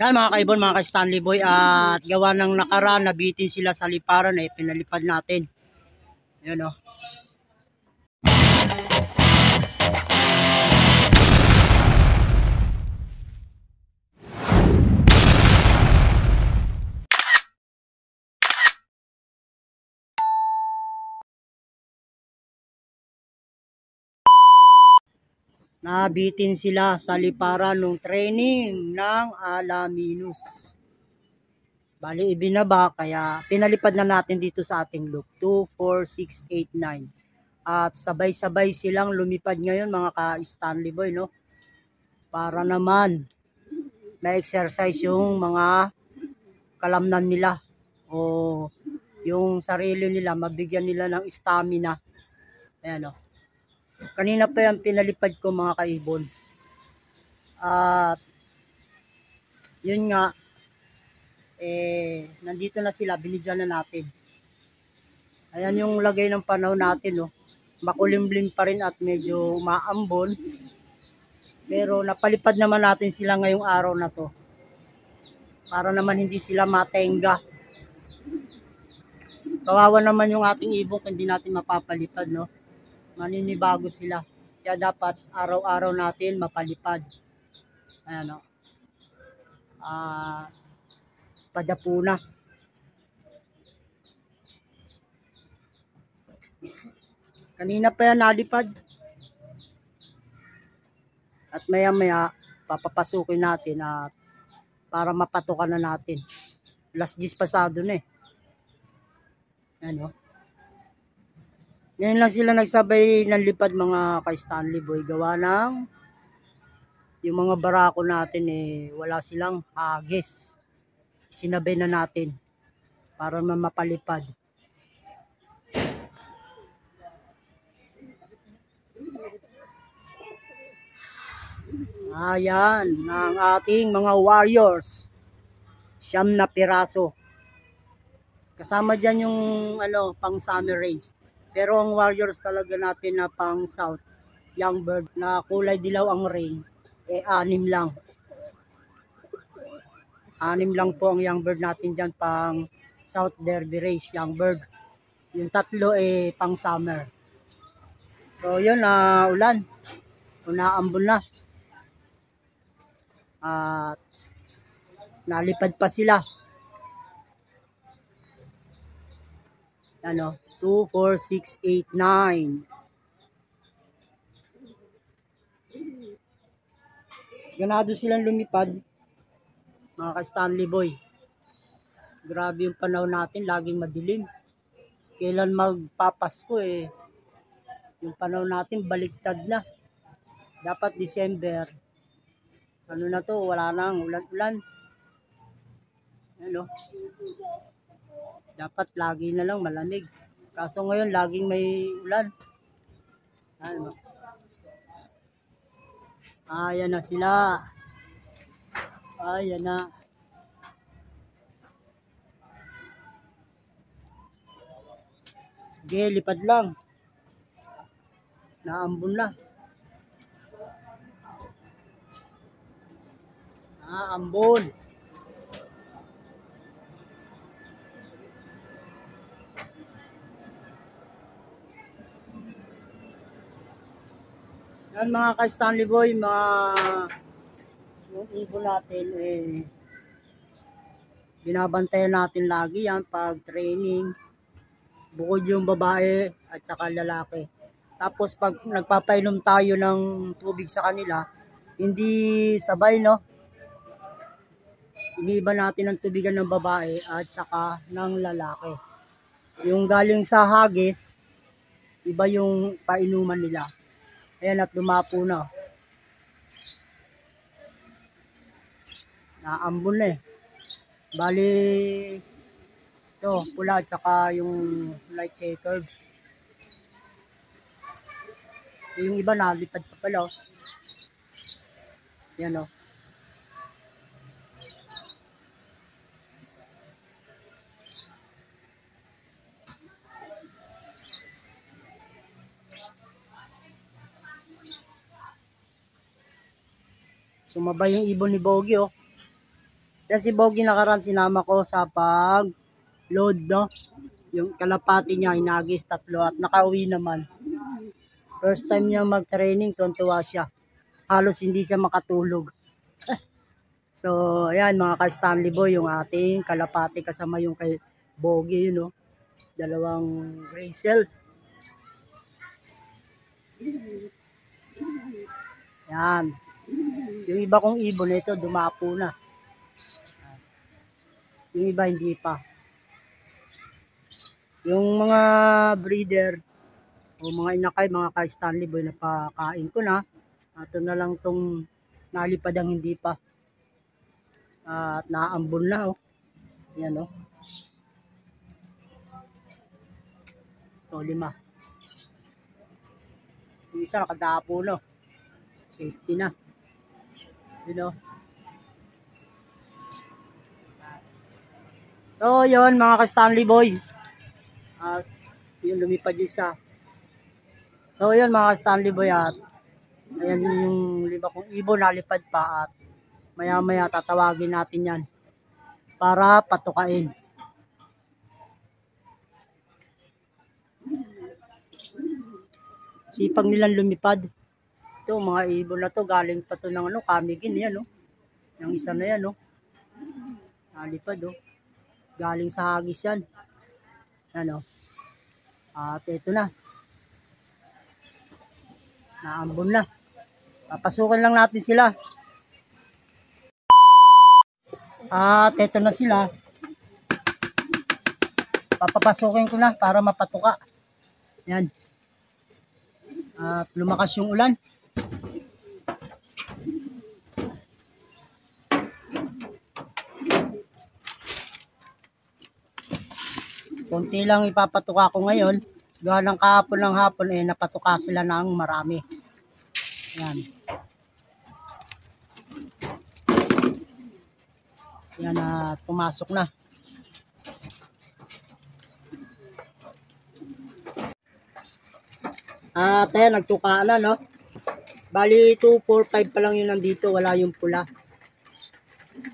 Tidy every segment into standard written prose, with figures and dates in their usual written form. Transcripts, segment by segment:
Yan mga kaibon, mga ka-Stanley Boy, at gawa ng nakaraan, nabitin sila sa liparan, pinalipad natin. Yan o. Nabitin sila sa liparan nung training ng Alaminos. Bali, ibinaba, kaya pinalipad na natin dito sa ating loop, 2, 4, 6, 8, 9. At sabay-sabay silang lumipad ngayon mga ka-Stanley Boy, no? Para naman na-exercise yung mga kalamnan nila o yung sarili nila, mabigyan nila ng stamina. Ayan o. Kanina pa yan pinalipad ko mga kaibon. At yun nga, nandito na sila, binigyan na natin. Ayan yung lagay ng panahon natin, no? Makulimlim pa rin at medyo maambon. Pero napalipad naman natin sila ngayong araw na to. Para naman hindi sila matenga. Kawawa naman yung ating ibon kung hindi natin mapapalipad, no? Maninibago sila. Kaya dapat araw-araw natin mapalipad. Ayan, no? Padapuna. Kanina pa yan nalipad. At maya-maya papapasukin natin at para mapatukan na natin. Last 10 pasado na eh. Ano? Ngayon lang sila nagsabay ng lipad mga ka-Stanley Boy. Gawa ng yung mga barako natin wala silang hagis. Sinabay na natin para mapalipad. Ayan, ang ating mga warriors. 9 na piraso. Kasama dyan yung pang summer race. Pero ang warriors talaga natin na pang south, young bird na kulay dilaw ang ring, 6 lang. 6 lang po ang young bird natin dyan pang south derby race, young bird. Yung 3 pang summer. So yun, ulan. Unaambon na. At nalipad pa sila. 2, 4, 6, 8, 9. Ganado silang lumipad, mga ka-Stanley Boy. Grabe yung panahon natin, laging madilim. Kailan magpapasko yung panahon natin baliktad na. Dapat December. Na to, wala nang ulan-ulan. Dapat lagi na lang malamig. Kaso ngayon laging may ulan. Ayan na sila. Ayan na. Sige, lipad lang. Naambon na. Ambon. Yan mga ka-Stanley Boy, yung ibon natin binabantayan natin lagi yan pag training. Bukod yung babae at saka lalaki. Tapos pag nagpapainom tayo ng tubig sa kanila, hindi sabay, no? Iniiba natin ang tubigan ng babae at saka ng lalaki. Yung galing sa hagis, iba yung painuman nila. Ayan at dumapo na. Naambon na Bali, ito, pula at saka yung light curve. Yung iba nalipad pa pala. Yan Sumabay yung ibon ni Bogie Yan si Bogie nakaraan, sinama ko sa pag-load, no? Yung kalapati niya, inagis 3 at nakauwi naman. First time niya mag-training, tuntua siya. Halos hindi siya makatulog. So, ayan mga ka-Stanley Boy, yung ating kalapati kasama yung kay Bogie, yun, no? Dalawang Gracel. Yan. Yung iba kong ibon ito, dumapo na. Yung iba hindi pa. Yung mga breeder o mga inakay, mga ka-Stanley Boy, napakain ko na. Ito na lang tong nalipad ang hindi pa. At naambon na, oh. Yan, oh. Ito, 5. Yung isa nakadapo, no. Safety na. You know. So, yun mga ka-Stanley Boy. At yun, lumipad yung isa. So, yun mga ka-Stanley Boy. At ayan yung 5 kong ibon, nalipad pa. At maya-maya tatawagin natin yan para patukain. Sipag nilang lumipad. Ito, mga ibon na to, galing pa to ng Camigin, yan, no? Yung isa na yan, no? Nalipad, oh. Galing sa hagis yan. Ano? At ito na. Naambon na. Papasukin lang natin sila. At ito na sila. Papapasukin ko na para mapatuka. Yan. At lumakas yung ulan. Konti lang ipapatuka ko ngayon. Gawa ng kahapon ng hapon, napatuka sila ng marami. Yan. Yan na, pumasok na. At ayan, nagtuka na, no? Bali, 2, 4, 5 pa lang yun nandito. Wala yung pula.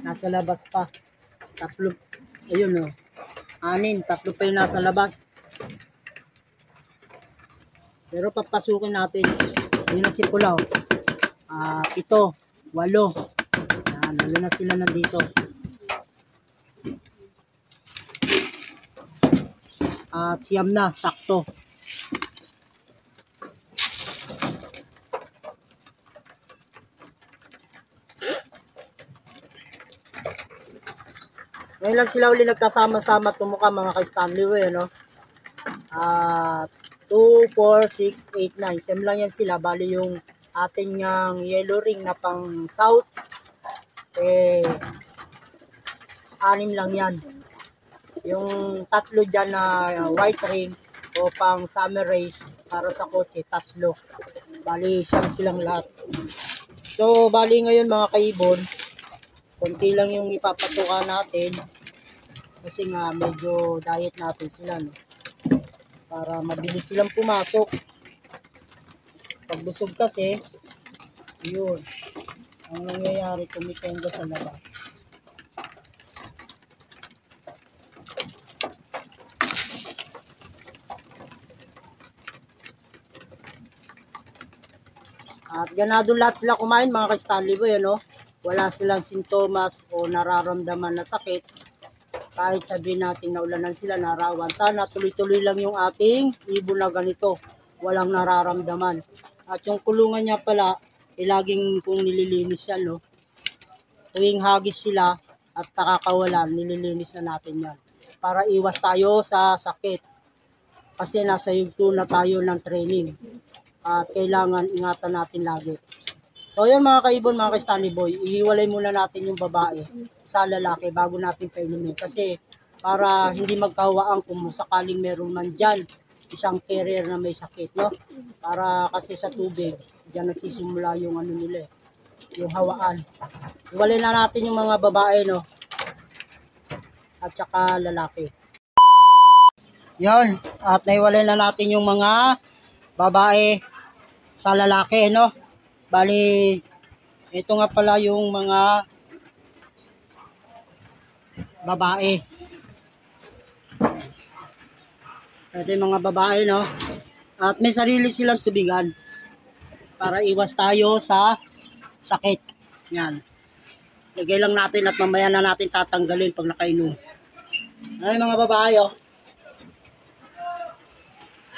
Nasa labas pa. 3. Ayun, no? 6, 3 pa yung nasa labas. Pero papasukin natin. Yun na si pula, oh. 7, 8. Yan, lalo na sila nandito. At siyam na, sakto. Ngayon lang sila uli nagkasama-sama tumuka mga ka-Stanley Boy, no? 2, 4, 6, 8, 9. Same lang yan sila. Bali yung ating yellow ring na pang south, 6 lang yan. Yung 3 dyan na white ring o pang summer race para sa kotse, 3. Bali, siyam silang lahat. So, bali ngayon mga kaibon, konti lang yung ipapatuka natin. Kasi nga, medyo diet natin sila, no? Para mabilis silang pumasok. Pag busog kasi, yun. Ang nangyayari, tumitenda sa labas. At ganado lahat sila kumain mga ka-Stanley Boy, no? Wala silang sintomas o nararamdaman na sakit. Kahit sabihin natin na ulanan sila, narawan. Sana tuloy-tuloy lang yung ating ibon na ganito. Walang nararamdaman. At yung kulungan niya pala, laging kung nililinis yan, no? Tuwing hagis sila at nakakawalan, nililinis na natin yan. Para iwas tayo sa sakit. Kasi nasa yugto na tayo ng training. At kailangan ingatan natin lagi. So yun mga kaibon, mga ka-Stanley Boy, ihiwalay muna natin yung babae sa lalaki bago natin painumin. Kasi para hindi magkahawaan kung sakaling meron man dyan isang carrier na may sakit, no? Para kasi sa tubig, dyan nagsisimula yung ano nila, yung hawaan. Iwalay na natin yung mga babae, no? At saka lalaki. Yun, at naiwalay na natin yung mga babae sa lalaki, no? Bali, ito nga pala yung mga babae. Ito yung mga babae, no? At may sarili silang tubigan para iwas tayo sa sakit. Yan. Lagay lang natin at mamaya na natin tatanggalin pag nakainom. Ay, mga babae, oh.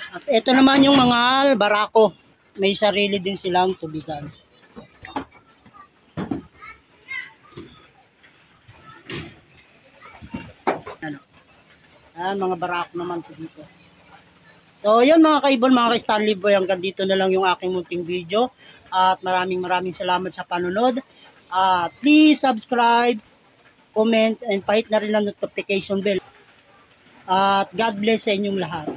At ito naman yung mga barako. May sarili din silang tubigan. Ano? Mga barako naman po dito. So, yun mga kaibon, mga ka-Stanley Boy, hanggang dito na lang yung aking munting video. At maraming salamat sa panonood. Please subscribe, comment, and pahit na rin ang notification bell. At God bless sa inyong lahat.